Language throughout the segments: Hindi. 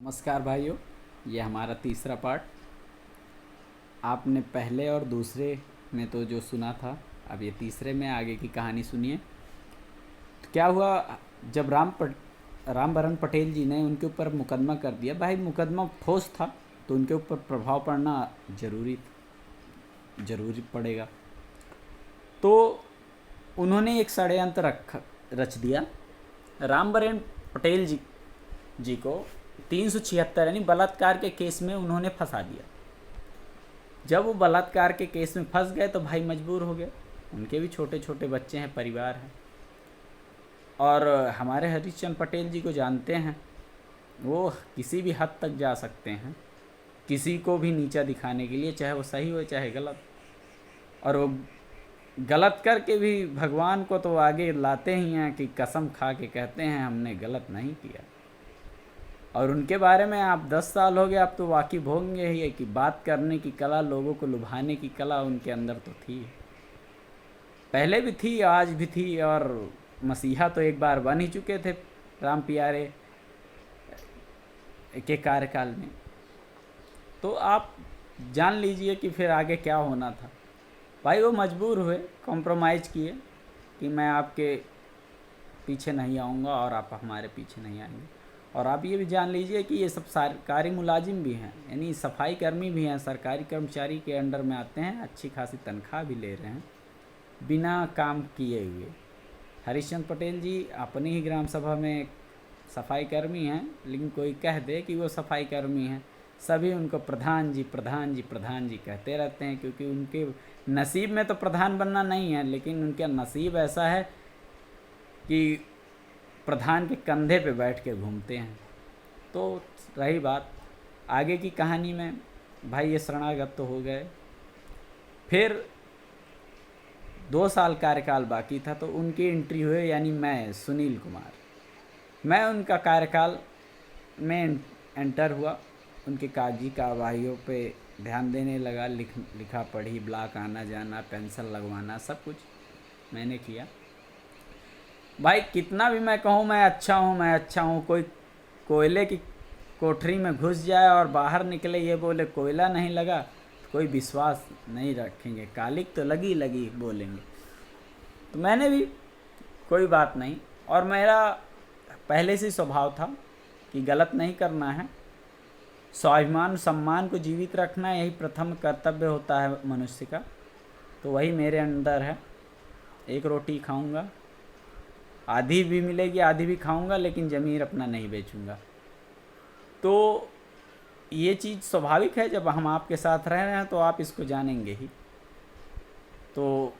नमस्कार भाइयों, ये हमारा तीसरा पार्ट। आपने पहले और दूसरे में तो जो सुना था, अब ये तीसरे में आगे की कहानी सुनिए। तो क्या हुआ, जब रामबरन पटेल जी ने उनके ऊपर मुकदमा कर दिया। भाई मुकदमा ठोस था तो उनके ऊपर प्रभाव पड़ना जरूरी पड़ेगा। तो उन्होंने एक षड्यंत्र रच दिया। रामबरन पटेल जी को 376 यानी बलात्कार के केस में उन्होंने फंसा दिया। जब वो बलात्कार के केस में फंस गए तो भाई मजबूर हो गए, उनके भी छोटे छोटे बच्चे हैं, परिवार है। और हमारे हरीशचंद्र पटेल जी को जानते हैं, वो किसी भी हद तक जा सकते हैं किसी को भी नीचा दिखाने के लिए, चाहे वो सही हो चाहे गलत। और वो गलत करके भी भगवान को तो आगे लाते ही हैं कि कसम खा के कहते हैं हमने गलत नहीं किया। और उनके बारे में आप 10 साल हो गए, आप तो वाकिफ होंगे ही कि बात करने की कला, लोगों को लुभाने की कला उनके अंदर तो थी, पहले भी थी, आज भी थी। और मसीहा तो एक बार बन ही चुके थे राम प्यारे के कार्यकाल में। तो आप जान लीजिए कि फिर आगे क्या होना था। भाई वो मजबूर हुए, कॉम्प्रोमाइज़ किए कि मैं आपके पीछे नहीं आऊँगा और आप हमारे पीछे नहीं आएंगे। और आप ये भी जान लीजिए कि ये सब सरकारी मुलाजिम भी हैं, यानी सफाई कर्मी भी हैं, सरकारी कर्मचारी के अंडर में आते हैं, अच्छी खासी तनख्वाह भी ले रहे हैं बिना काम किए हुए। हरीशचंद्र पटेल जी अपनी ही ग्राम सभा में सफाई कर्मी हैं, लेकिन कोई कह दे कि वो सफाई कर्मी हैं, सभी उनको प्रधान जी प्रधान जी प्रधान जी कहते रहते हैं, क्योंकि उनके नसीब में तो प्रधान बनना नहीं है, लेकिन उनका नसीब ऐसा है कि प्रधान के कंधे पे बैठ के घूमते हैं। तो रही बात आगे की कहानी में, भाई ये शरणागत तो हो गए। फिर 2 साल कार्यकाल बाकी था तो उनकी एंट्री हुई, यानी मैं सुनील कुमार, मैं उनका कार्यकाल में एंटर हुआ। उनके कागजी कार्रवाइयों पे ध्यान देने लगा, लिखा पढ़ी, ब्लॉक आना जाना, पेंशन लगवाना, सब कुछ मैंने किया। भाई कितना भी मैं कहूँ मैं अच्छा हूँ, कोई कोयले की कोठरी में घुस जाए और बाहर निकले ये बोले कोयला नहीं लगा, तो कोई विश्वास नहीं रखेंगे, कालिक तो लगी लगी बोलेंगे। तो मैंने भी कोई बात नहीं, और मेरा पहले से स्वभाव था कि गलत नहीं करना है, स्वाभिमान सम्मान को जीवित रखना यही प्रथम कर्तव्य होता है मनुष्य का। तो वही मेरे अंदर है। एक रोटी खाऊंगा, आधी भी मिलेगी आधी भी खाऊंगा, लेकिन ज़मीर अपना नहीं बेचूंगा। तो ये चीज़ स्वाभाविक है, जब हम आपके साथ रह रहे हैं तो आप इसको जानेंगे ही। तो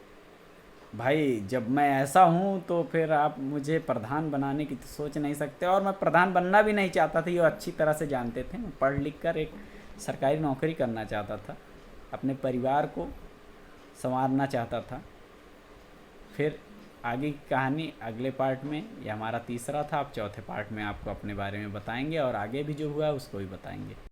भाई जब मैं ऐसा हूँ तो फिर आप मुझे प्रधान बनाने की तो सोच नहीं सकते, और मैं प्रधान बनना भी नहीं चाहता था, ये अच्छी तरह से जानते थे। मैं पढ़ लिख कर एक सरकारी नौकरी करना चाहता था, अपने परिवार को संवारना चाहता था। फिर आगे की कहानी अगले पार्ट में, ये हमारा तीसरा था, अब चौथे पार्ट में आपको अपने बारे में बताएंगे और आगे भी जो हुआ उसको भी बताएंगे।